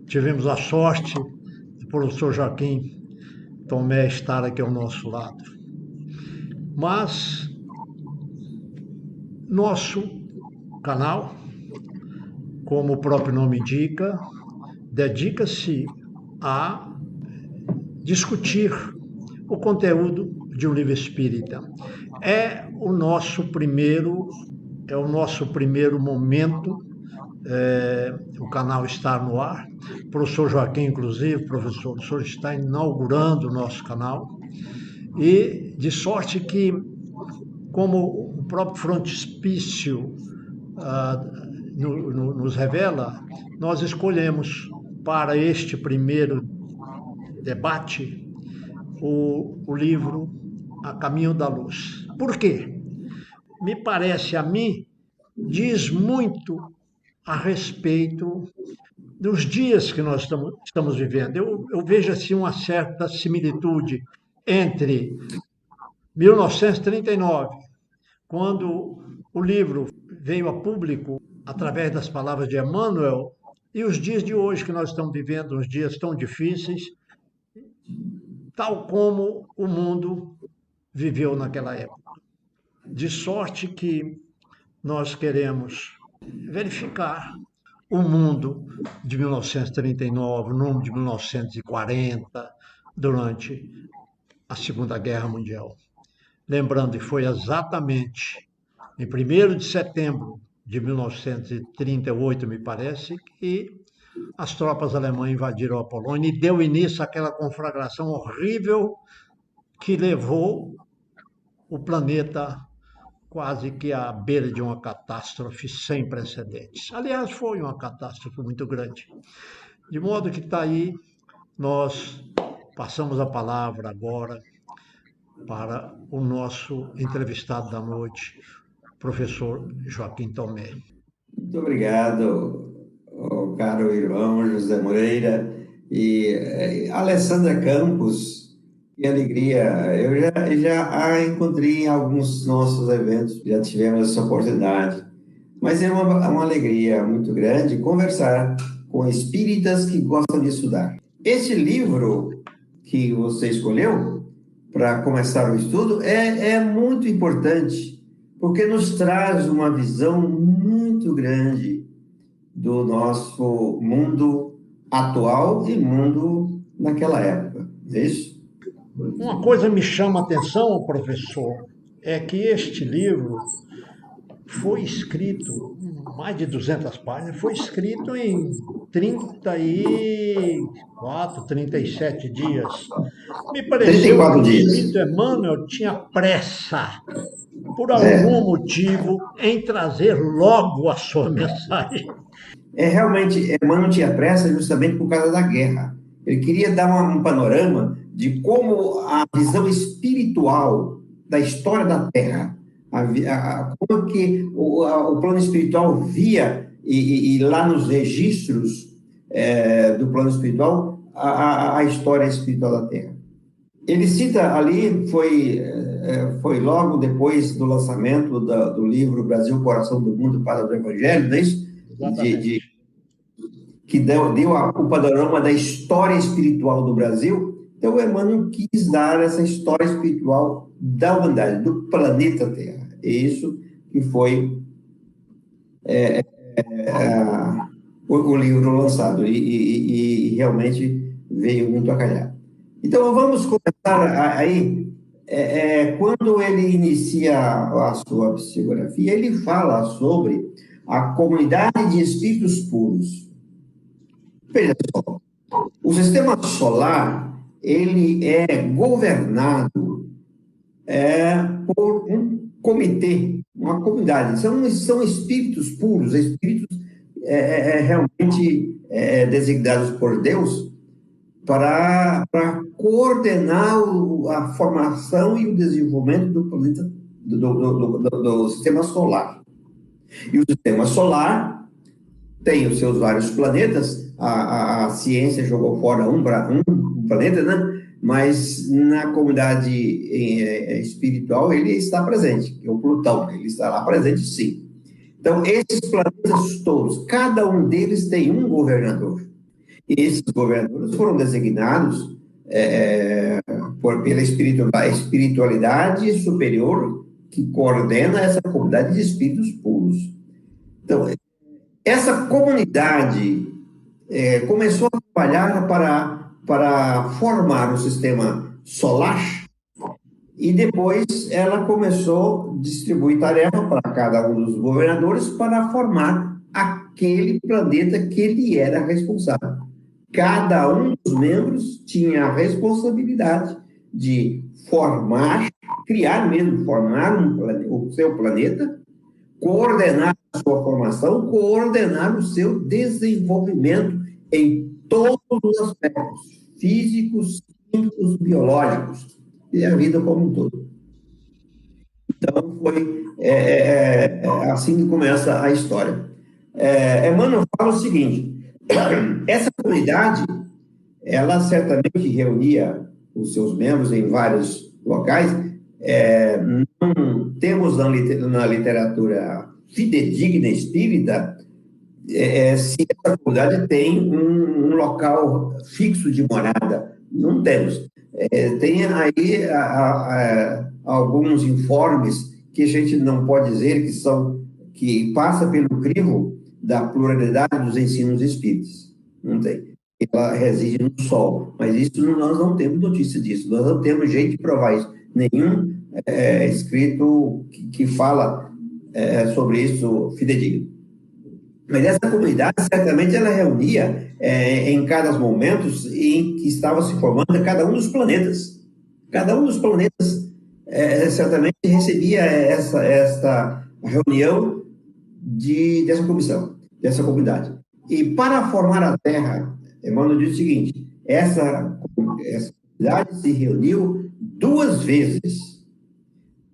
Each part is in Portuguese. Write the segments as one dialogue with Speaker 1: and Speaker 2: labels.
Speaker 1: tivemos a sorte do professor Joaquim Tomé estar aqui ao nosso lado. Mas nosso canal, como o próprio nome indica, dedica-se a discutir o conteúdo de um livro espírita. É o nosso primeiro momento, o canal está no ar. O professor Joaquim, inclusive, professor, o senhor está inaugurando o nosso canal. E de sorte que, como o próprio frontispício nos revela, nós escolhemos para este primeiro debate o livro A Caminho da Luz. Por quê? Me parece a mim, diz muito a respeito dos dias que nós estamos vivendo. Eu vejo assim uma certa similitude entre 1939, quando o livro veio a público através das palavras de Emmanuel, e os dias de hoje que nós estamos vivendo, uns dias tão difíceis, tal como o mundo viveu naquela época. De sorte que nós queremos verificar o mundo de 1939, o mundo de 1940, durante a Segunda Guerra Mundial. Lembrando que foi exatamente em 1º de setembro de 1938, me parece, que as tropas alemãs invadiram a Polônia e deu início àquela conflagração horrível que levou o planeta quase que à beira de uma catástrofe sem precedentes. Aliás, foi uma catástrofe muito grande. De modo que está aí, nós passamos a palavra agora para o nosso entrevistado da noite, professor Joaquim Tomé.
Speaker 2: Muito obrigado, caro irmão José Moreira e Alessandra Campos. Que alegria! Eu já a encontrei em alguns nossos eventos, já tivemos essa oportunidade. Mas é uma alegria muito grande conversar com espíritas que gostam de estudar. Este livro que você escolheu para começar o estudo é muito importante, porque nos traz uma visão muito grande do nosso mundo atual e mundo naquela época. É isso?
Speaker 1: Uma coisa me chama a atenção, professor, é que este livro foi escrito, mais de 200 páginas, foi escrito em 34, 37 dias. Me pareceu que
Speaker 2: 34
Speaker 1: o
Speaker 2: dias.
Speaker 1: espírito Emmanuel tinha pressa, por algum motivo, em trazer logo a sua mensagem.
Speaker 2: Realmente, Emmanuel tinha pressa justamente por causa da guerra. Ele queria dar um panorama de como a visão espiritual da história da Terra, como que o plano espiritual via, e lá nos registros do plano espiritual, a história espiritual da Terra. Ele cita ali, foi logo depois do lançamento do livro Brasil, Coração do Mundo, para o Evangelho, não é isso? Que deu o panorama da história espiritual do Brasil. Então, o Emmanuel quis dar essa história espiritual da humanidade, do planeta Terra. É isso que foi o livro lançado, e realmente veio muito a calhar. Então, vamos começar aí. Quando ele inicia a sua psicografia, ele fala sobre a comunidade de espíritos puros. Veja só, o sistema solar, ele é governado por um comitê, uma comunidade. São espíritos puros, espíritos realmente designados por Deus para coordenar a formação e o desenvolvimento do planeta, do sistema solar. E o sistema solar tem os seus vários planetas. A ciência jogou fora um planeta, né? Mas na comunidade espiritual ele está presente, que é o Plutão, ele está lá presente, sim. Então, esses planetas todos, cada um deles tem um governador. Esses governadores foram designados pela espiritualidade superior que coordena essa comunidade de espíritos puros. Então, essa comunidade começou a trabalhar para formar o sistema solar e depois ela começou a distribuir tarefa para cada um dos governadores para formar aquele planeta que ele era responsável. Cada um dos membros tinha a responsabilidade de formar, criar mesmo, formar o seu planeta, coordenar a sua formação, coordenar o seu desenvolvimento em todos os aspectos, físicos, químicos, biológicos, e a vida como um todo. Então, foi assim que começa a história. Emmanuel fala o seguinte: essa comunidade, ela certamente reunia os seus membros em vários locais. Não temos na literatura fidedigna espírita se essa comunidade tem um local fixo de morada. Não temos. Tem aí alguns informes que a gente não pode dizer que passa pelo crivo da pluralidade dos ensinos espíritas. Não tem. Ela reside no Sol. Mas isso nós não temos notícia disso. Nós não temos jeito de provar isso. Nenhum escrito que fala sobre isso fidedigno. Mas essa comunidade, certamente, ela reunia em cada momento em que estava se formando cada um dos planetas. Cada um dos planetas certamente recebia esta reunião dessa comissão, dessa comunidade. E para formar a Terra, Emmanuel diz o seguinte: essa comunidade se reuniu 2 vezes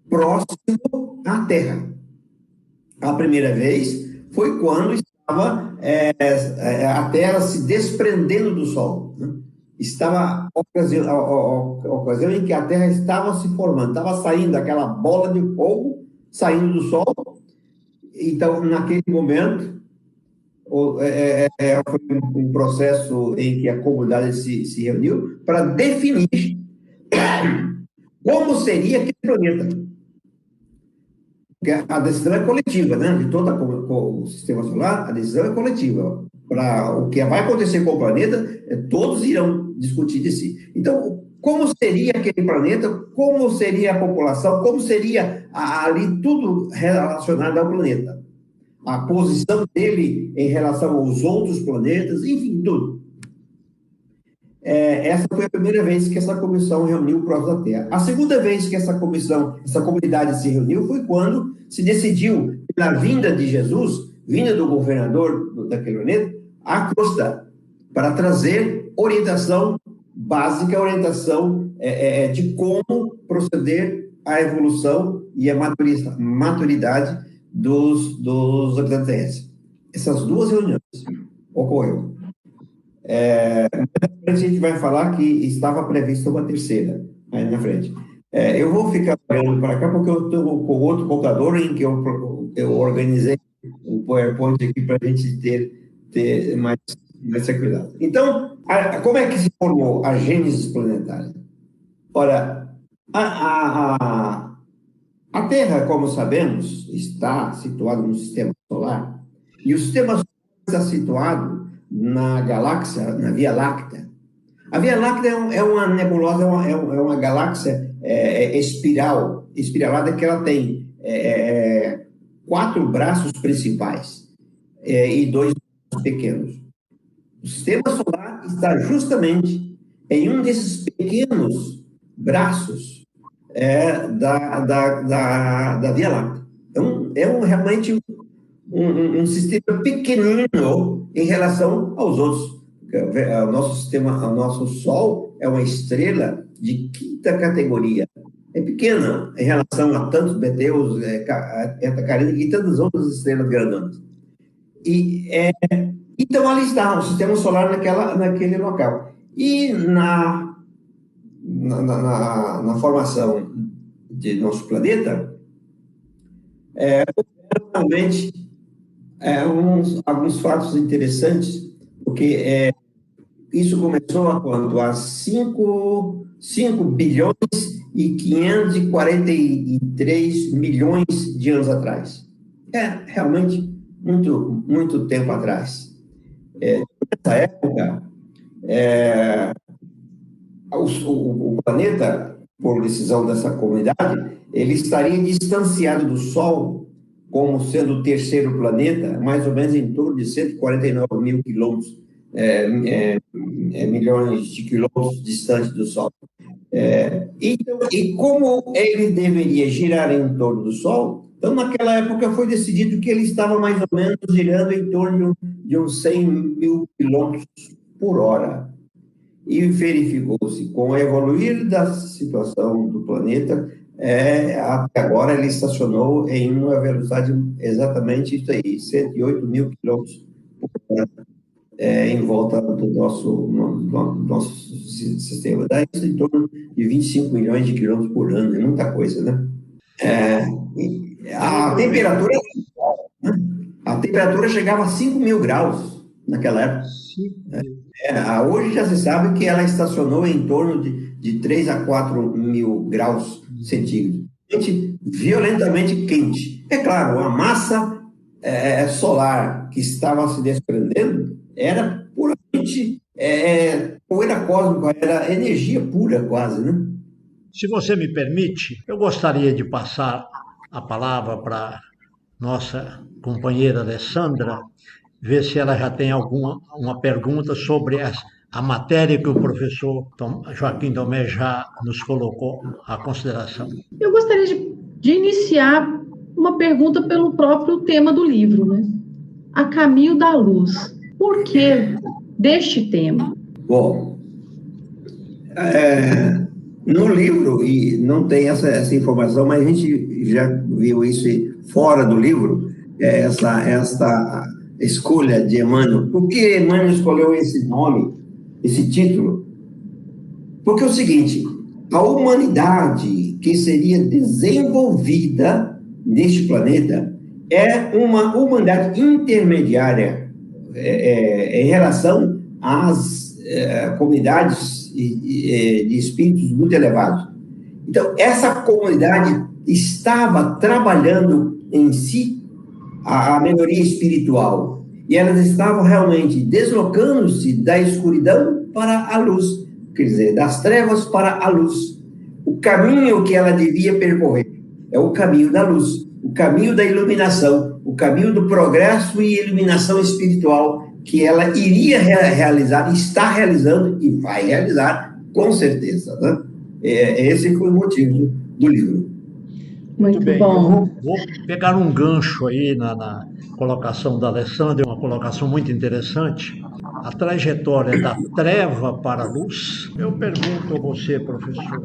Speaker 2: próximo à Terra. A primeira vez foi quando estava a Terra se desprendendo do Sol. Né? Estava a ocasião em que a Terra estava se formando, estava saindo aquela bola de fogo, saindo do Sol. Então, naquele momento, foi um processo em que a comunidade se reuniu para definir como seria aquele planeta. Porque a decisão é coletiva, né? De todo o sistema solar, a decisão é coletiva. Para o que vai acontecer com o planeta, todos irão discutir de si. Então, como seria aquele planeta? Como seria a população? Como seria ali tudo relacionado ao planeta? A posição dele em relação aos outros planetas, enfim, tudo. Essa foi a primeira vez que essa comissão reuniu próximo da Terra. A segunda vez que essa comunidade se reuniu foi quando se decidiu pela vinda de Jesus, vinda do governador daquele planeta, à costa, para trazer orientação básica, orientação de como proceder à evolução e à maturidade dos habitantes terrestres. Essas 2 reuniões ocorreram. A gente vai falar que estava prevista uma terceira aí na frente. Eu vou ficar olhando para cá porque eu estou com outro computador em que eu organizei o PowerPoint aqui para a gente ter mais tranquilidade. Então, como é que se formou a Gênese planetária? Ora, a Terra, como sabemos, está situada no sistema solar, e o sistema solar está situado na galáxia, na Via Láctea. A Via Láctea é uma nebulosa, é uma galáxia espiralada, que ela tem 4 braços principais e 2 pequenos. O sistema solar está justamente em um desses pequenos braços da Via Láctea. Realmente um sistema pequenino em relação aos outros. O nosso sistema, o nosso Sol é uma estrela de 5ª categoria. É pequena em relação a tantos Beteus, Eta Carinae e tantas outras estrelas grandonas. Então, ali está o sistema solar naquele local. E na formação de nosso planeta, realmente alguns fatos interessantes, porque isso começou há quanto? Há 5 bilhões e 543 milhões de anos atrás. É realmente muito, muito tempo atrás. Nessa época, o planeta, por decisão dessa comunidade, ele estaria distanciado do Sol como sendo o terceiro planeta, mais ou menos em torno de 149 mil quilômetros, milhões de quilômetros distante do Sol. Então, e como ele deveria girar em torno do Sol, então naquela época foi decidido que ele estava mais ou menos girando em torno de uns 100 mil quilômetros por hora. E verificou-se, com o evoluir da situação do planeta, até agora ele estacionou em uma velocidade exatamente isso aí, 108 mil quilômetros por hora, em volta do nosso sistema. Dá isso em torno de 25 milhões de quilômetros por ano, é muita coisa, né? A temperatura chegava a 5 mil graus naquela época. Hoje já se sabe que ela estacionou em torno de 3 a 4 mil graus centígrados. Violentamente quente. É claro, a massa solar que estava se desprendendo era puramente poeira cósmica, era energia pura quase, né?
Speaker 1: Se você me permite, eu gostaria de passar a palavra para nossa companheira Alessandra, ver se ela já tem uma pergunta sobre a matéria que o professor Joaquim Domé já nos colocou à consideração.
Speaker 3: Eu gostaria de iniciar uma pergunta pelo próprio tema do livro, né? A Caminho da Luz. Por que deste tema?
Speaker 2: Bom, no livro, e não tem essa informação, mas a gente já viu isso fora do livro, essa escolha de Emmanuel. Por que Emmanuel escolheu esse nome, esse título? Porque é o seguinte, a humanidade que seria desenvolvida neste planeta é uma humanidade intermediária em relação às comunidades de espíritos muito elevados. Então, essa comunidade estava trabalhando em si a melhoria espiritual. E elas estavam realmente deslocando-se da escuridão para a luz, quer dizer, das trevas para a luz. O caminho que ela devia percorrer é o caminho da luz, o caminho da iluminação, o caminho do progresso e iluminação espiritual que ela iria realizar, está realizando e vai realizar, com certeza, né? Esse foi o motivo do livro.
Speaker 3: Muito bem.
Speaker 1: Eu vou pegar um gancho aí na colocação da Alessandra, uma colocação muito interessante. A trajetória da treva para a luz. Eu pergunto a você, professor,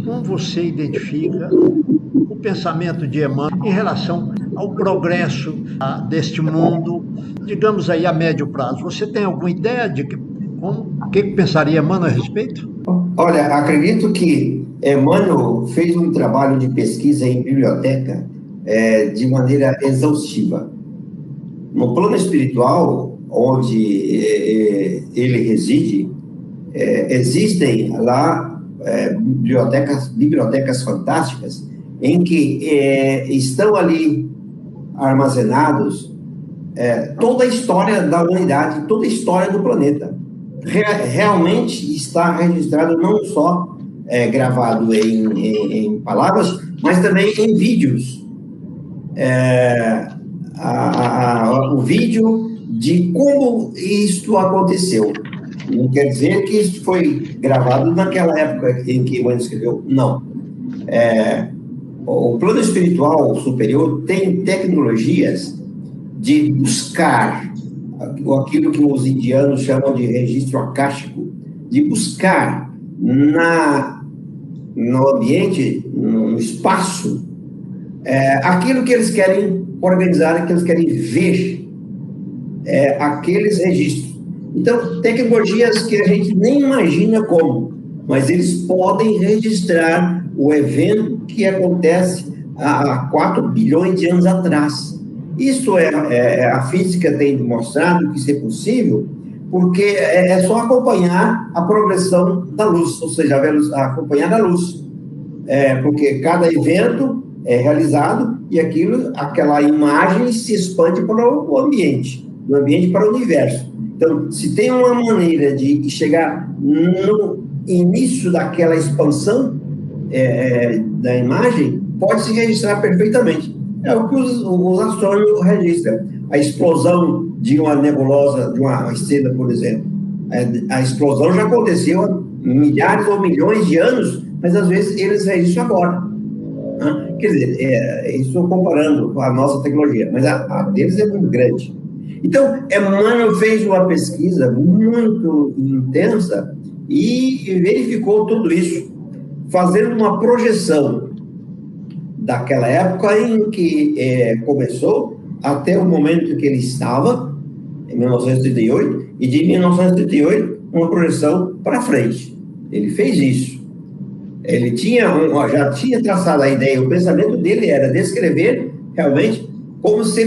Speaker 1: como você identifica o pensamento de Emmanuel em relação ao progresso deste mundo, digamos aí a médio prazo? Você tem alguma ideia de o que pensaria Emmanuel a respeito?
Speaker 2: Olha, acredito que Emmanuel fez um trabalho de pesquisa em biblioteca de maneira exaustiva. No plano espiritual, onde ele reside, existem lá bibliotecas fantásticas em que estão ali armazenados toda a história da humanidade, toda a história do planeta. Realmente está registrado não só gravado em palavras, mas também em vídeos. O vídeo de como isto aconteceu. Não quer dizer que isso foi gravado naquela época em que Emmanuel escreveu, não. O plano espiritual superior tem tecnologias de buscar aquilo que os indianos chamam de registro akáshico, de buscar no ambiente, no espaço, aquilo que eles querem organizar, que eles querem ver, aqueles registros. Então, tecnologias que a gente nem imagina como, mas eles podem registrar o evento que acontece há 4 bilhões de anos atrás. Isso a física tem demonstrado que isso é possível, porque é só acompanhar a progressão da luz, ou seja, acompanhar a luz. Porque cada evento é realizado e aquela imagem se expande para o ambiente, do ambiente para o universo. Então, se tem uma maneira de chegar no início daquela expansão da imagem, pode se registrar perfeitamente. É o que os astrônomos registram. A explosão de uma nebulosa, de uma estrela, por exemplo. A explosão já aconteceu há milhares ou milhões de anos, mas às vezes eles registram agora. Quer dizer, estou comparando com a nossa tecnologia, mas a deles é muito grande. Então, Emmanuel fez uma pesquisa muito intensa e verificou tudo isso, fazendo uma projeção daquela época em que começou até o momento que ele estava, em 1938, e de 1938, uma projeção para frente. Ele fez isso. Ele já tinha traçado a ideia, o pensamento dele era descrever realmente como se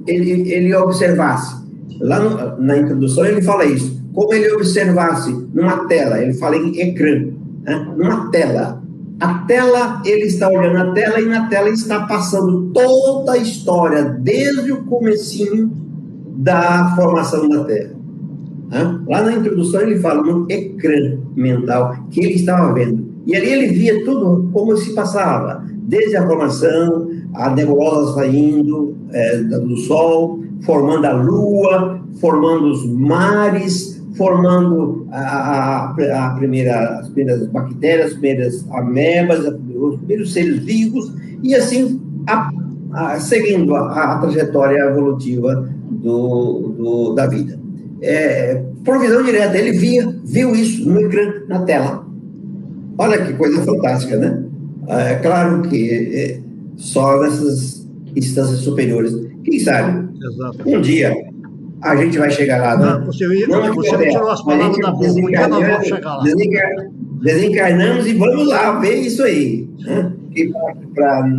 Speaker 2: ele observasse. Lá na introdução ele fala isso, como ele observasse numa tela, ele fala em ecrã, né? Numa tela. A tela, ele está olhando a tela e na tela está passando toda a história, desde o comecinho da formação da Terra. Lá na introdução ele fala no ecrã mental que ele estava vendo. E ali ele via tudo como se passava, desde a formação, a nebulosa saindo do Sol, formando a Lua, formando os mares, formando as primeiras bactérias, as primeiras amebas, os primeiros seres vivos, e assim seguindo a trajetória evolutiva da vida. Por visão direta, ele viu isso no ecrã, na tela. Olha que coisa fantástica, né? É claro que só nessas instâncias superiores. Quem sabe?
Speaker 1: Exato.
Speaker 2: Um dia a gente vai chegar lá, né?
Speaker 1: Não, você me tirou as palavras da boca. Um dia nós vamos chegar lá.
Speaker 2: Desencarnamos e vamos lá ver isso aí. Né?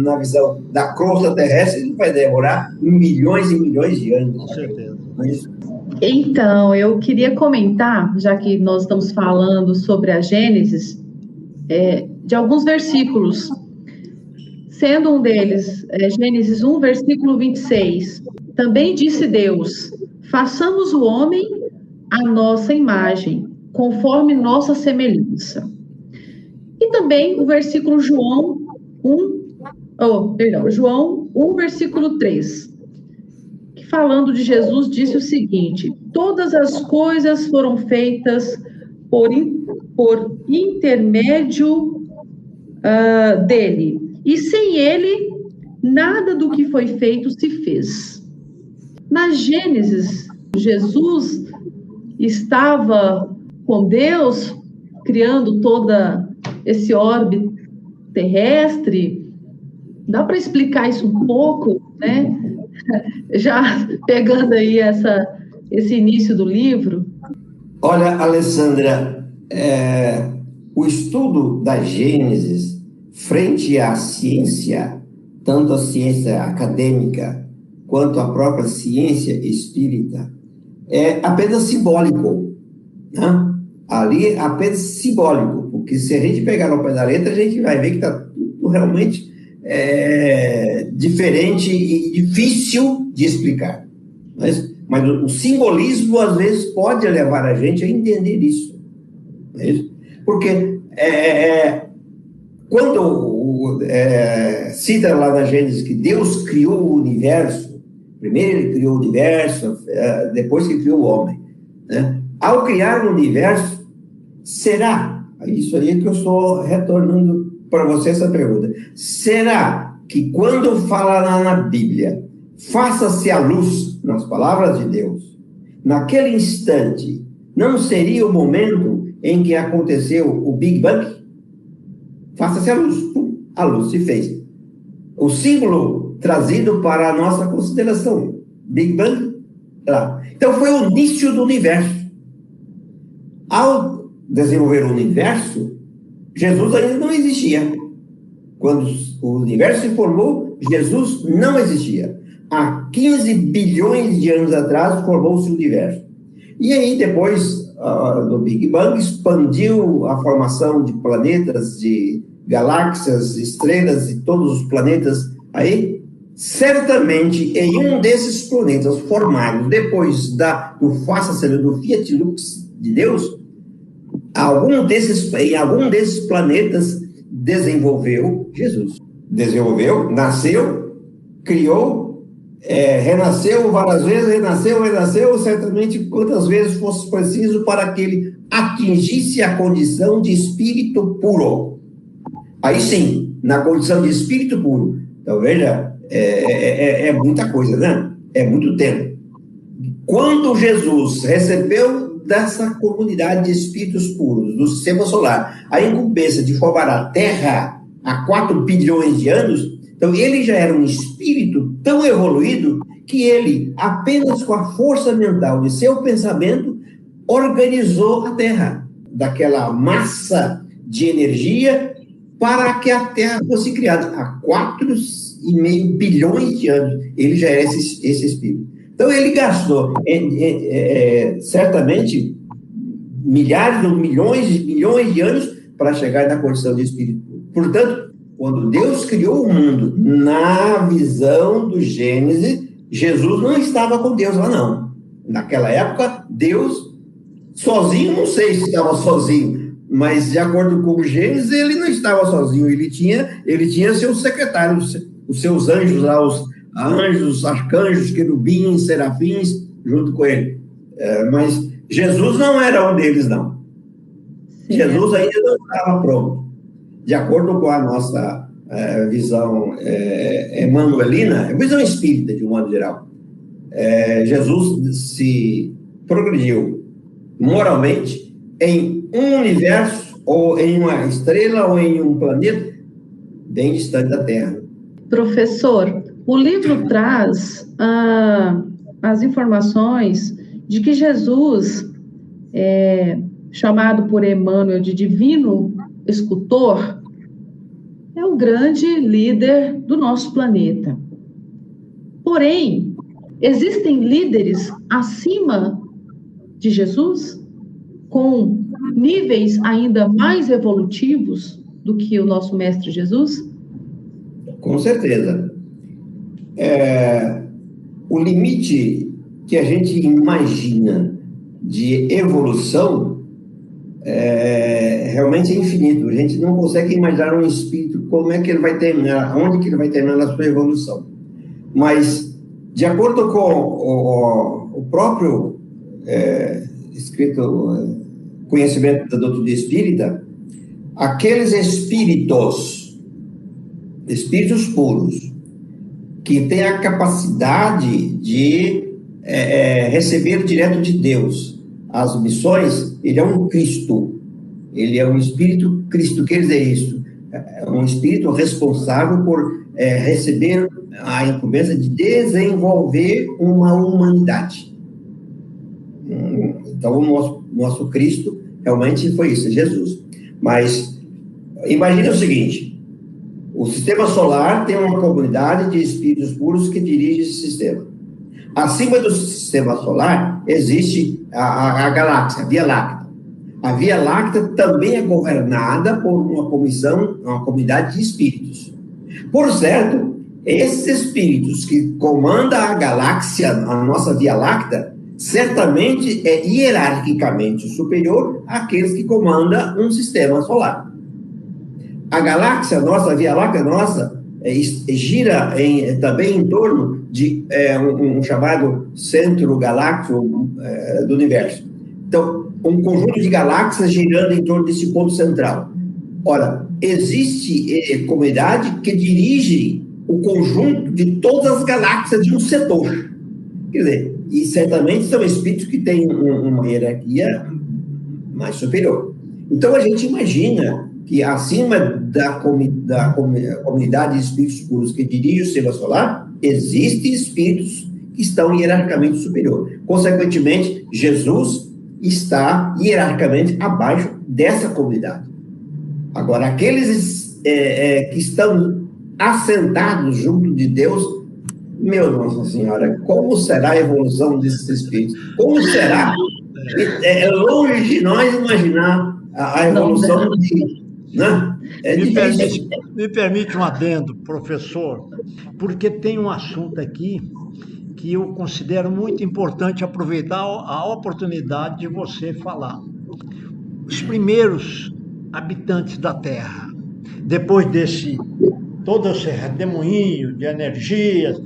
Speaker 2: Na visão da crosta terrestre, vai demorar milhões e milhões de anos.
Speaker 1: Com certeza.
Speaker 3: Então, eu queria comentar, já que nós estamos falando sobre a Gênesis, de alguns versículos, sendo um deles, Gênesis 1, versículo 26. Também disse Deus: façamos o homem à nossa imagem, conforme nossa semelhança. E também o versículo João 1, versículo 3, que falando de Jesus disse o seguinte: todas as coisas foram feitas por intermédio dele, e sem ele, nada do que foi feito se fez. Na Gênesis, Jesus estava com Deus, criando toda esse orbe terrestre. Dá para explicar isso um pouco, né? Já pegando aí esse início do livro.
Speaker 2: Olha, Alessandra, o estudo da Gênesis frente à ciência, tanto a ciência acadêmica quanto a própria ciência espírita, é apenas simbólico, né? Ali é apenas simbólico, porque se a gente pegar no pé da letra, a gente vai ver que está tudo realmente diferente e difícil de explicar. Mas o simbolismo, às vezes, pode levar a gente a entender isso. Não é isso? Porque quando cita lá na Gênesis que Deus criou o universo, primeiro ele criou o universo, depois que criou o homem, né? Ao criar o universo, será, isso aí que eu estou retornando para você essa pergunta, será que quando fala lá na Bíblia, faça-se a luz, nas palavras de Deus, naquele instante, não seria o momento em que aconteceu o Big Bang? Faça-se a luz se fez. O símbolo trazido para a nossa consideração, Big Bang, lá. Então foi o início do universo. Ao desenvolver o universo, Jesus ainda não existia. Quando o universo se formou, Jesus não existia. Há 15 bilhões de anos atrás formou-se o universo. E aí, depois do Big Bang, expandiu a formação de planetas, de galáxias, estrelas e todos os planetas. Aí, certamente, em um desses planetas formados depois do Faça-se do Fiat Lux de Deus, em algum desses planetas desenvolveu Jesus. Desenvolveu, nasceu, criou, renasceu várias vezes, renasceu, certamente quantas vezes fosse preciso para que ele atingisse a condição de espírito puro. Aí sim, na condição de espírito puro. Então, veja, é muita coisa, né? É muito tempo. Quando Jesus recebeu dessa comunidade de espíritos puros, do sistema solar, a incumbência de formar a Terra há 4 bilhões de anos, então ele já era um espírito tão evoluído que ele, apenas com a força mental de seu pensamento, organizou a Terra, daquela massa de energia, para que a Terra fosse criada há 4,5 bilhões de anos. Ele já era esse espírito. Então, ele gastou, certamente, milhares ou milhões de anos para chegar na condição de espírito. Portanto, quando Deus criou o mundo, na visão do Gênesis, Jesus não estava com Deus lá, não. Naquela época, Deus, sozinho, não sei se estava sozinho, mas, de acordo com o Gênesis, ele não estava sozinho. Ele tinha seus secretários, os seus anjos lá, os anjos, arcanjos, querubins, serafins, junto com ele. Mas Jesus não era um deles, não. Sim, Jesus ainda não estava pronto. De acordo com a nossa visão emanuelina, visão espírita, de um modo geral, Jesus se progrediu moralmente em um universo, ou em uma estrela, ou em um planeta bem distante da Terra.
Speaker 3: Professor, o livro traz as informações de que Jesus, chamado por Emmanuel de divino escultor, é o grande líder do nosso planeta. Porém, existem líderes acima de Jesus, com níveis ainda mais evolutivos do que o nosso Mestre Jesus?
Speaker 2: Com certeza. O limite que a gente imagina de evolução realmente é infinito. A gente não consegue imaginar um espírito, como é que ele vai terminar, onde que ele vai terminar na sua evolução. Mas, de acordo com o próprio escrito conhecimento da doutrina espírita, aqueles espíritos puros, que têm a capacidade de receber direto de Deus as missões, ele é um Cristo, ele é um espírito Cristo. Quer dizer isso? É um espírito responsável por receber a incumbência de desenvolver uma humanidade. Então, o nosso Cristo realmente foi isso, Jesus. Mas, imagine o seguinte: o sistema solar tem uma comunidade de espíritos puros que dirige esse sistema. Acima do sistema solar existe a galáxia, a Via Láctea. A Via Láctea também é governada por uma comunidade de espíritos. Por certo, esses espíritos que comandam a galáxia, a nossa Via Láctea, certamente é hierarquicamente superior àqueles que comandam um sistema solar. A galáxia nossa, a Via Láctea nossa, gira também em torno de um chamado centro galáctico do universo. Então, um conjunto de galáxias girando em torno desse ponto central. Ora, existe comunidade que dirige o conjunto de todas as galáxias de um setor. Quer dizer, e certamente são espíritos que têm uma hierarquia mais superior. Então, a gente imagina que acima da comunidade de espíritos puros que dirige o sistema solar, existem espíritos que estão hierarquicamente superior. Consequentemente, Jesus está hierarquicamente abaixo dessa comunidade. Agora, aqueles que estão assentados junto de Deus, meu Nossa Senhora, como será a evolução desses espíritos? Como será É longe de nós imaginar a evolução né?
Speaker 1: Me permite um adendo, professor, porque tem um assunto aqui que eu considero muito importante aproveitar a oportunidade de você falar. Os primeiros habitantes da Terra, depois todo esse redemoinho de energias,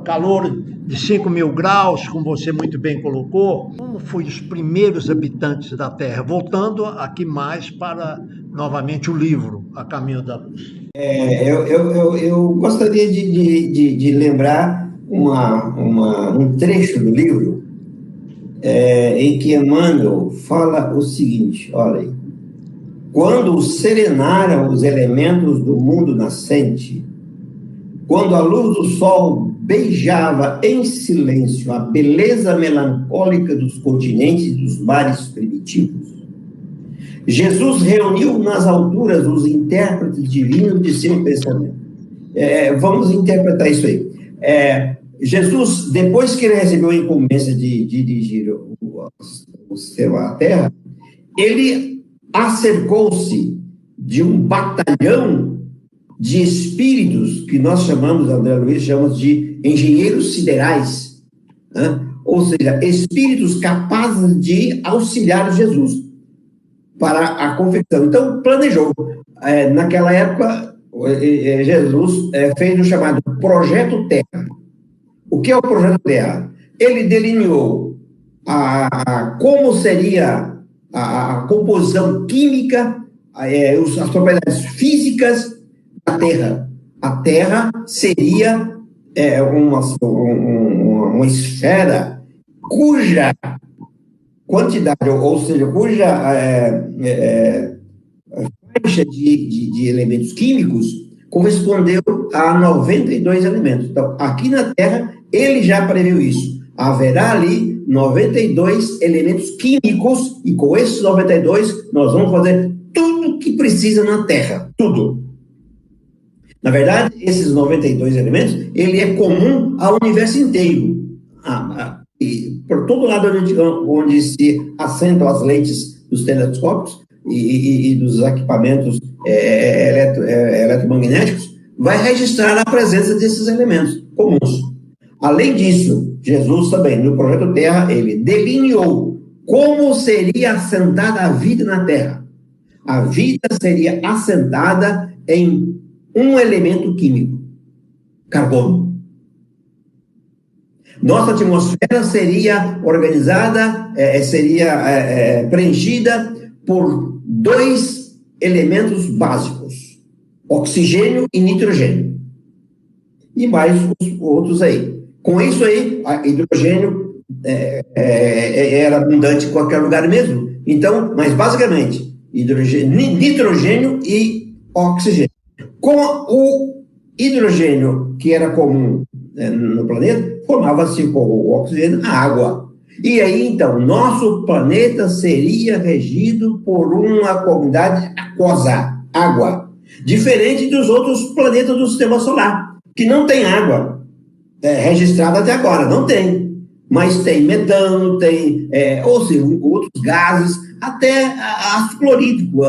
Speaker 1: calor de 5.000 graus, como você muito bem colocou, como foram os primeiros habitantes da Terra? Voltando aqui mais para, novamente, o livro, A Caminho da Luz.
Speaker 2: Eu gostaria de lembrar um trecho do livro em que Emmanuel fala o seguinte, olha aí, quando serenaram os elementos do mundo nascente, quando a luz do sol beijava em silêncio a beleza melancólica dos continentes e dos mares primitivos, Jesus reuniu nas alturas os intérpretes divinos de seu pensamento. Vamos interpretar isso aí. Jesus, depois que ele recebeu a incumbência de dirigir a Terra, ele acercou-se de um batalhão de espíritos que nós chamamos, André Luiz, chamamos de engenheiros siderais, né? Ou seja, espíritos capazes de auxiliar Jesus para a confecção. Então, planejou. Naquela época, Jesus fez o chamado Projeto Terra. O que é o Projeto Terra? Ele delineou como seria a composição química, as propriedades físicas da Terra. A Terra seria uma esfera cuja quantidade, ou seja, cuja faixa de elementos químicos correspondeu a 92 elementos. Então, aqui na Terra, ele já previu isso. Haverá ali 92 elementos químicos, e com esses 92 nós vamos fazer tudo que precisa na Terra, tudo. Na verdade, esses 92 elementos, ele é comum ao universo inteiro. E por todo lado onde se assentam as lentes dos telescópios e dos equipamentos eletromagnéticos, vai registrar a presença desses elementos comuns. Além disso, Jesus também, no Projeto Terra, ele delineou como seria assentada a vida na Terra. A vida seria assentada em um elemento químico, carbono. Nossa atmosfera seria organizada, seria preenchida por 2 elementos básicos, oxigênio e nitrogênio. E mais os outros aí. Com isso aí, hidrogênio era abundante em qualquer lugar mesmo. Então, mas basicamente, nitrogênio e oxigênio. Com o hidrogênio, que era comum no planeta, formava-se com o oxigênio a água. E aí, então, nosso planeta seria regido por uma comunidade aquosa, água. Diferente dos outros planetas do Sistema Solar, que não tem água registrada até agora, não tem. Mas tem metano, tem, ou seja, outros gases, até ácido clorídrico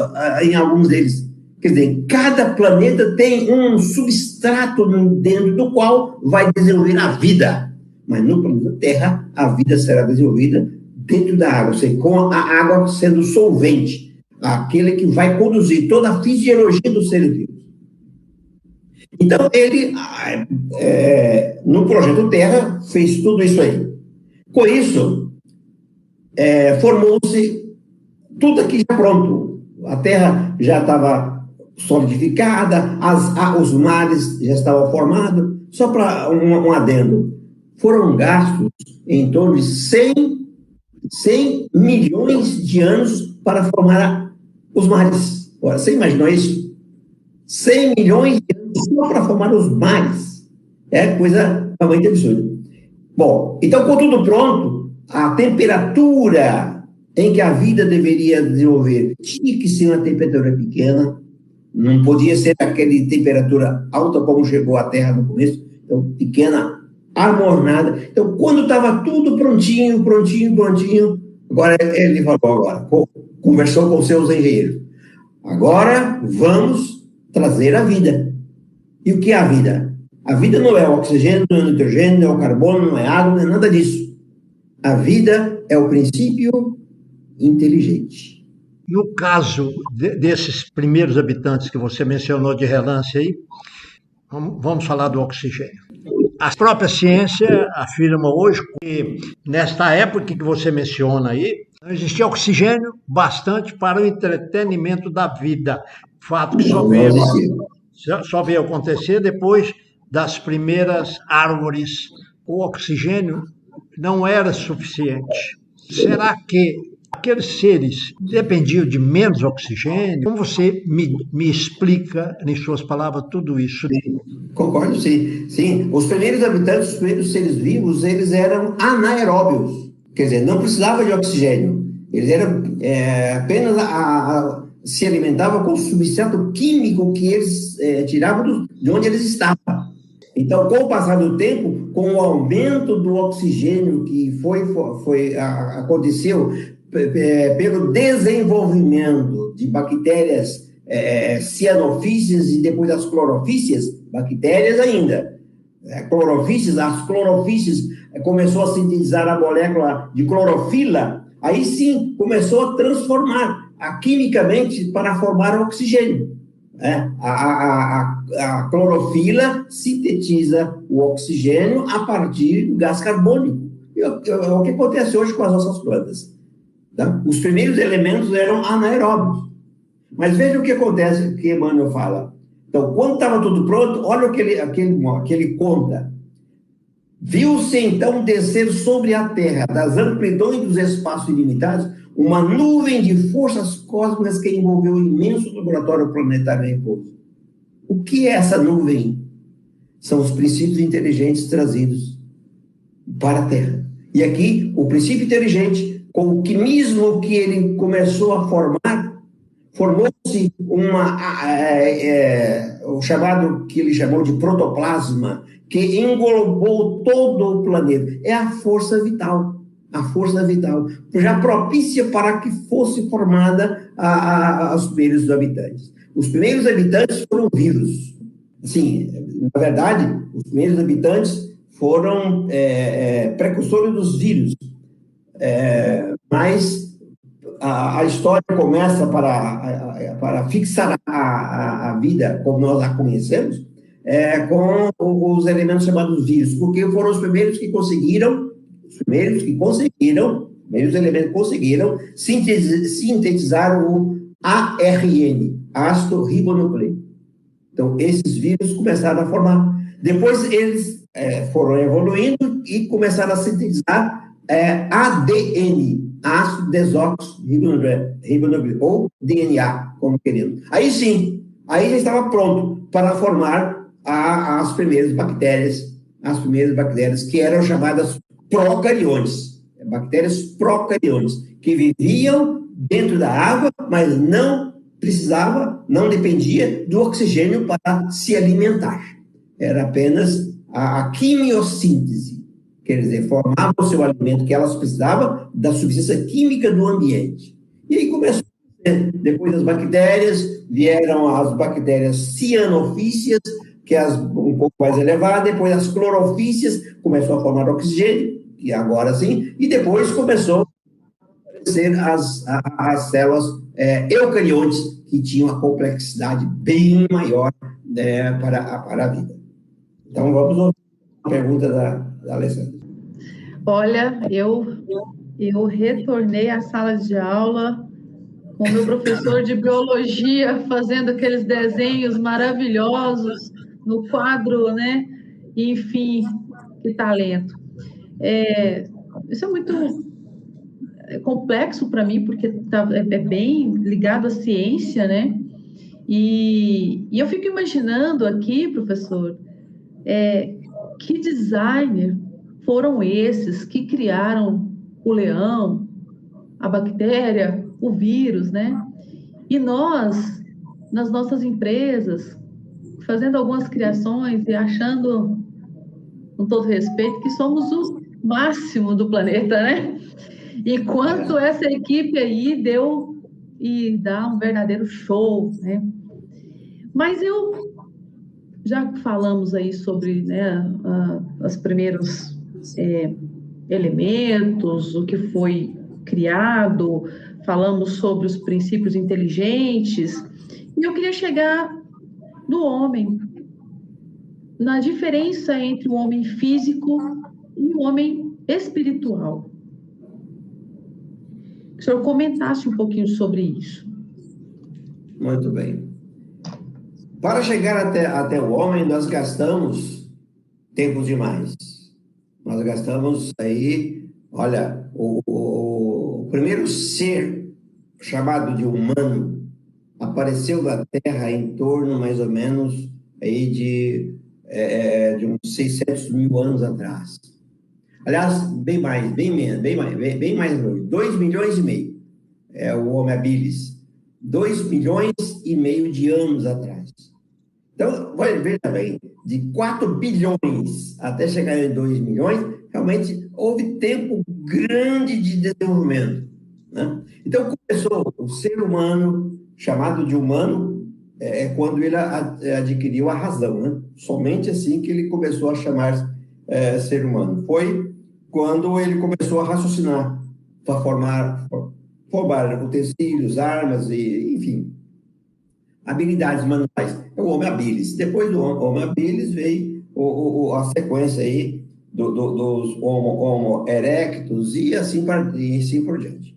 Speaker 2: em alguns deles. Quer dizer, cada planeta tem um substrato dentro do qual vai desenvolver a vida. Mas no planeta Terra, a vida será desenvolvida dentro da água, ou seja, com a água sendo solvente, aquele que vai conduzir toda a fisiologia dos seres vivos. Então, ele, no Projeto Terra, fez tudo isso aí. Com isso, formou-se tudo aqui já pronto. A Terra já estava solidificada, os mares já estavam formados. Só para um adendo, foram gastos em torno de 100 milhões de anos para formar os mares. Agora, você imaginou isso? 100 milhões de anos só para formar os mares. É coisa realmente absurda. Bom, então, com tudo pronto, a temperatura em que a vida deveria desenvolver tinha que ser uma temperatura pequena, não podia ser aquela temperatura alta como chegou a Terra no começo, então pequena, amornada. Então, quando estava tudo prontinho, Agora, ele falou agora, conversou com seus engenheiros. Agora, vamos trazer a vida. E o que é a vida? A vida não é o oxigênio, não é o nitrogênio, não é o carbono, não é água, não é nada disso. A vida é o princípio inteligente.
Speaker 1: No caso desses primeiros habitantes que você mencionou de relance aí, vamos falar do oxigênio. A própria ciência afirma hoje que, nesta época que você menciona aí, não existia oxigênio bastante para o entretenimento da vida. Fato que só veio acontecer depois das primeiras árvores. O oxigênio não era suficiente. Será que aqueles seres dependiam de menos oxigênio? Como você me explica, em suas palavras, tudo isso?
Speaker 2: Sim, concordo, sim. Sim, os primeiros habitantes, os primeiros seres vivos, eles eram anaeróbios. Quer dizer, não precisava de oxigênio. Eles eram apenas se alimentavam com o substrato químico que eles tiravam de onde eles estavam. Então, com o passar do tempo, com o aumento do oxigênio que aconteceu pelo desenvolvimento de bactérias cianofícias e depois das clorofícias, bactérias ainda, as clorofícias começou a sintetizar a molécula de clorofila, aí sim começou a transformar quimicamente para formar oxigênio. A clorofila sintetiza o oxigênio a partir do gás carbônico. É o que acontece hoje com as nossas plantas. Tá? Os primeiros elementos eram anaeróbios. Mas veja o que acontece, o que Emmanuel fala. Então, quando estava tudo pronto, olha o que ele conta. Viu-se então descer sobre a Terra, das amplidões dos espaços ilimitados, uma nuvem de forças cósmicas que envolveu o imenso laboratório planetário em repouso. O que é essa nuvem? São os princípios inteligentes trazidos para a Terra. E aqui, o princípio inteligente, com o quimismo que ele começou a formar, formou-se o chamado, que ele chamou de protoplasma, que englobou todo o planeta. É a força vital. A força vital, já propícia para que fosse formada os primeiros habitantes. Os primeiros habitantes foram vírus. Sim, na verdade, os primeiros habitantes foram precursores dos vírus. Mas a história começa para fixar a vida como nós a conhecemos com os elementos chamados vírus, porque foram os primeiros que conseguiram sintetizar o ARN, ácido ribonucleico. Então, esses vírus começaram a formar. Depois, eles foram evoluindo e começaram a sintetizar ADN, ácido desoxirribonucleico, ou DNA, como querendo. Aí sim, aí já estava pronto para formar as primeiras bactérias, que eram chamadas procariontes, bactérias procariontes, que viviam dentro da água, mas não dependia do oxigênio para se alimentar. Era apenas a quimiossíntese, quer dizer, formava o seu alimento que elas precisavam da substância química do ambiente. E aí começou, depois das bactérias, vieram as bactérias cianofícias, que é um pouco mais elevada, depois as clorofícias, começou a formar oxigênio, e agora sim, e depois começou a aparecer as células eucariontes, que tinham uma complexidade bem maior para a vida. Então, vamos ouvir a pergunta da Alessandra.
Speaker 3: Olha, eu retornei à sala de aula com o meu professor de biologia, fazendo aqueles desenhos maravilhosos no quadro, né? Enfim, que talento. Isso é muito complexo para mim, porque é bem ligado à ciência, né? E eu fico imaginando aqui, professor, que designer foram esses que criaram o leão, a bactéria, o vírus, né? E nós, nas nossas empresas, fazendo algumas criações e achando, com todo respeito, que somos o máximo do planeta, né? Enquanto essa equipe aí deu e dá um verdadeiro show, né? Mas já que falamos aí sobre, né, os primeiros elementos, o que foi criado, falamos sobre os princípios inteligentes, e eu queria chegar no homem, na diferença entre o homem físico e o homem espiritual. Que o senhor comentasse um pouquinho sobre isso.
Speaker 2: Muito bem. Para chegar até o homem, nós gastamos tempo demais. Nós gastamos aí, olha, o primeiro ser chamado de humano apareceu na Terra em torno, mais ou menos, aí de uns 600 mil anos atrás. Aliás, bem mais, 2 milhões e meio. É o Homo habilis. 2 milhões e meio de anos atrás. Então, veja bem, de 4 bilhões até chegar em 2 milhões, realmente houve tempo grande de desenvolvimento, né? Então, começou o ser humano, chamado de humano, quando ele adquiriu a razão, né? Somente assim que ele começou a chamar ser humano. Foi quando ele começou a raciocinar para formar utensílios, armas, e, enfim, habilidades manuais. É o Homo habilis. Depois do Homo habilis veio a sequência aí dos Homo erectus e assim por diante.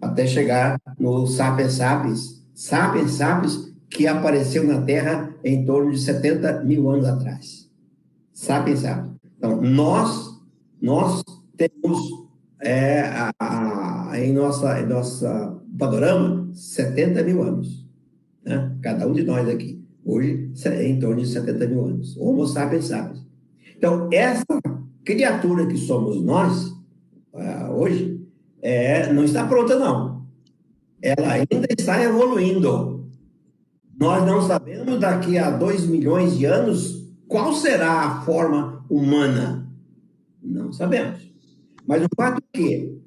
Speaker 2: Até chegar no Sapiens sapiens, que apareceu na Terra em torno de 70 mil anos atrás. Sapiens sapiens. Então, nós temos em nossa panorama 70 mil anos, né? Cada um de nós aqui. Hoje, em torno de 70 mil anos. Homo sapiens sapiens. Então, essa criatura que somos nós, hoje, não está pronta, não. Ela ainda está evoluindo. Nós não sabemos daqui a 2 milhões de anos qual será a forma humana. Não sabemos. Mas o fato é que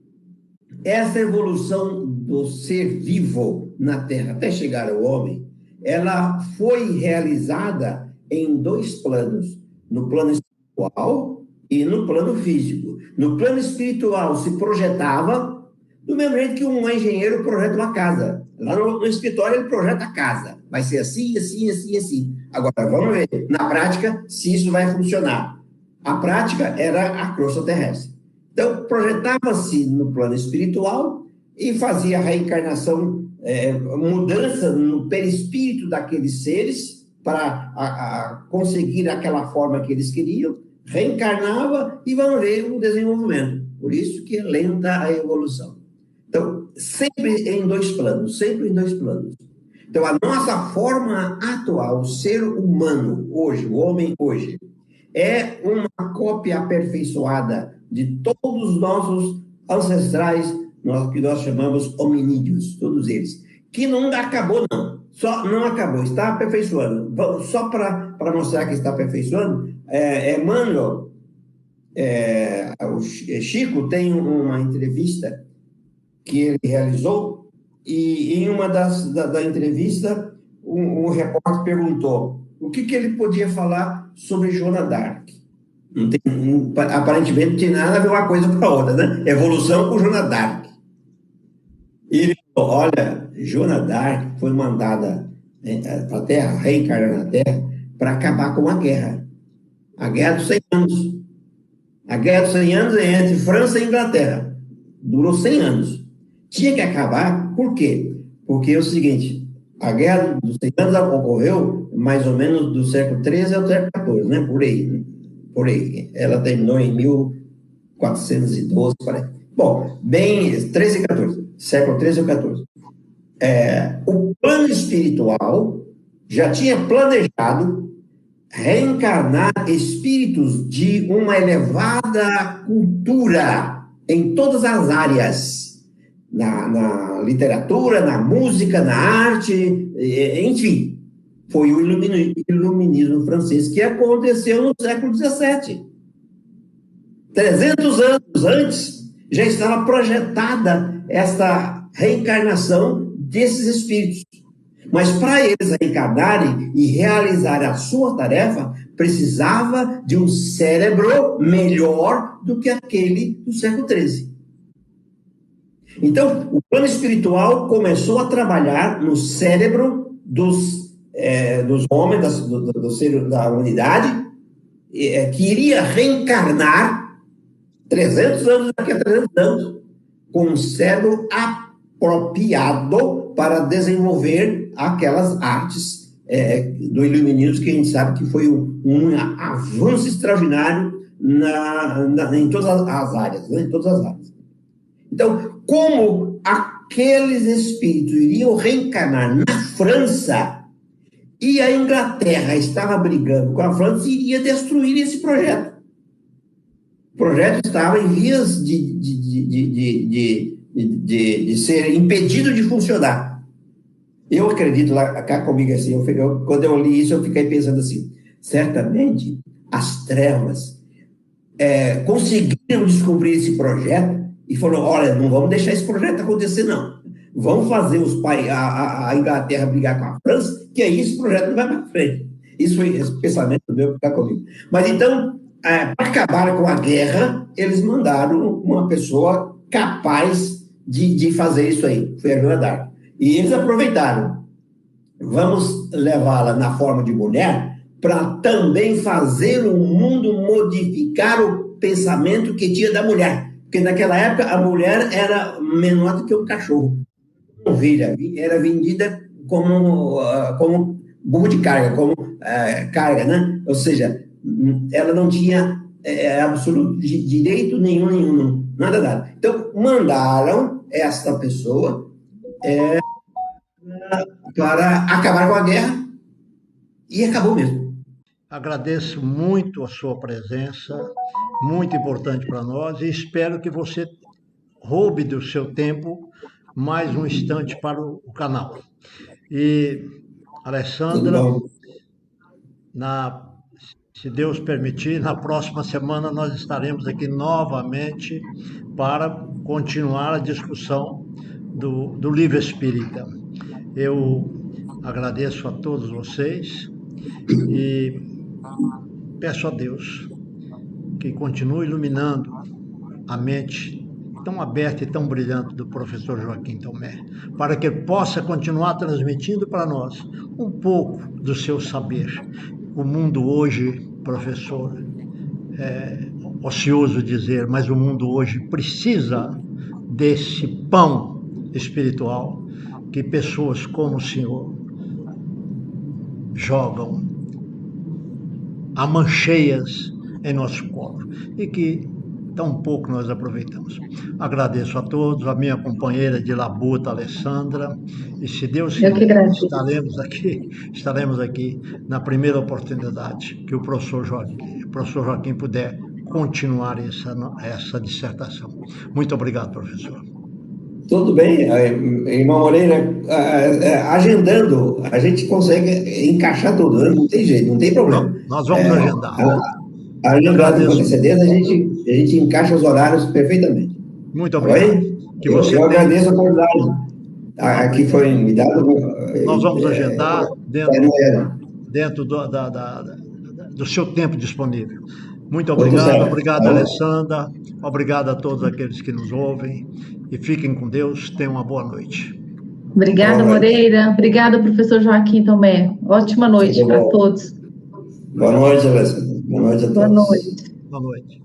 Speaker 2: essa evolução do ser vivo na Terra até chegar ao homem, ela foi realizada em 2 planos, no plano espiritual e no plano físico. No plano espiritual se projetava do mesmo jeito que um engenheiro projeta uma casa. Lá no escritório ele projeta a casa. Vai ser assim, assim, assim, assim. Agora, vamos ver, na prática, se isso vai funcionar. A prática era a crosta terrestre. Então, projetava-se no plano espiritual e fazia a reencarnação, mudança no perispírito daqueles seres para conseguir aquela forma que eles queriam, reencarnava e vão ver o desenvolvimento. Por isso que é lenta a evolução. Então, sempre em 2 planos, sempre em 2 planos. Então, a nossa forma atual, o ser humano hoje, o homem hoje, é uma cópia aperfeiçoada de todos os nossos ancestrais, que nós chamamos hominídeos, todos eles. Que não acabou, não. Só não acabou, está aperfeiçoando. Só para mostrar que está aperfeiçoando, Emmanuel, o Chico tem uma entrevista que ele realizou, e em uma da entrevista, um repórter perguntou o que ele podia falar sobre Joana d'Arc. Aparentemente não tem nada a ver uma coisa com a outra, né? Evolução com Joana d'Arc. E ele falou, olha, Joana d'Arc foi mandada para a Terra, reencarnar na Terra, para acabar com a guerra dos 100 anos. A guerra dos 100 anos é entre França e Inglaterra. Durou 100 anos. Tinha que acabar, por quê? Porque é o seguinte, a guerra dos 100 anos ocorreu mais ou menos do século XIII ao século XIV, né? Por aí. Ela terminou em 1412, parece. Bom, bem, 13 e 14, século XIII ou XIV. O plano espiritual já tinha planejado reencarnar espíritos de uma elevada cultura em todas as áreas. Na literatura, na música, na arte, enfim. Foi o iluminismo francês que aconteceu no século XVII. 300 anos antes, já estava projetada esta reencarnação desses espíritos. Mas para eles reencarnarem e realizarem a sua tarefa, precisava de um cérebro melhor do que aquele do século XIII. Então, o plano espiritual começou a trabalhar no cérebro dos homens, do ser da humanidade, que iria reencarnar 300 anos, daqui a 300 anos, com um cérebro apropriado para desenvolver aquelas artes do iluminismo, que a gente sabe que foi um avanço extraordinário em todas as áreas, né? Em todas as áreas. Então, como aqueles espíritos iriam reencarnar na França e a Inglaterra estava brigando com a França e iria destruir esse projeto. O projeto estava em vias de ser impedido de funcionar. Eu acredito, cá comigo assim, quando eu li isso, eu fiquei pensando assim, certamente as trevas conseguiram descobrir esse projeto e falaram, olha, não vamos deixar esse projeto acontecer, não. Vamos fazer a Inglaterra brigar com a França, que aí esse projeto não vai para frente. Isso foi esse pensamento meu que está comigo. Mas então, para acabar com a guerra, eles mandaram uma pessoa capaz de fazer isso aí. Foi a Joana d'Arc. E eles aproveitaram. Vamos levá-la na forma de mulher para também fazer o mundo modificar o pensamento que tinha da mulher. Porque naquela época a mulher era menor do que um cachorro. Ovelha era vendida como burro de carga, como carga, né? Ou seja, ela não tinha absoluto direito nenhum, nada. Então, mandaram essa pessoa para acabar com a guerra e acabou mesmo.
Speaker 1: Agradeço muito a sua presença, muito importante para nós, e espero que você roube do seu tempo mais um instante para o canal. E, Alessandra, se Deus permitir, na próxima semana nós estaremos aqui novamente para continuar a discussão do livro espírita. Eu agradeço a todos vocês e peço a Deus que continue iluminando a mente tão aberta e tão brilhante do professor Joaquim Tomé, para que ele possa continuar transmitindo para nós um pouco do seu saber. O mundo hoje, professor, é ocioso dizer, mas o mundo hoje precisa desse pão espiritual que pessoas como o senhor jogam a mancheias em nosso colo e que tão pouco nós aproveitamos. Agradeço a todos, a minha companheira de labuta, Alessandra, e se Deus quiser, estaremos aqui na primeira oportunidade que o professor Joaquim puder continuar essa dissertação. Muito obrigado, professor.
Speaker 2: Tudo bem, irmão Moreira, agendando, a gente consegue encaixar tudo, né? Não tem jeito, não tem problema.
Speaker 1: Nós vamos agendar.
Speaker 2: Agendado com antecedência, a gente encaixa os horários perfeitamente.
Speaker 1: Muito obrigado.
Speaker 2: Eu agradeço a oportunidade que foi me dada.
Speaker 1: Nós vamos agendar dentro do seu tempo disponível. Muito obrigado. Obrigado, Alessandra. Obrigado a todos aqueles que nos ouvem. E fiquem com Deus. Tenham uma boa noite.
Speaker 3: Obrigada, Moreira. Obrigada, professor Joaquim Tomé. Ótima noite para todos.
Speaker 2: Boa noite, Alessandra. Boa noite a todos.
Speaker 3: Boa noite.
Speaker 1: Boa noite.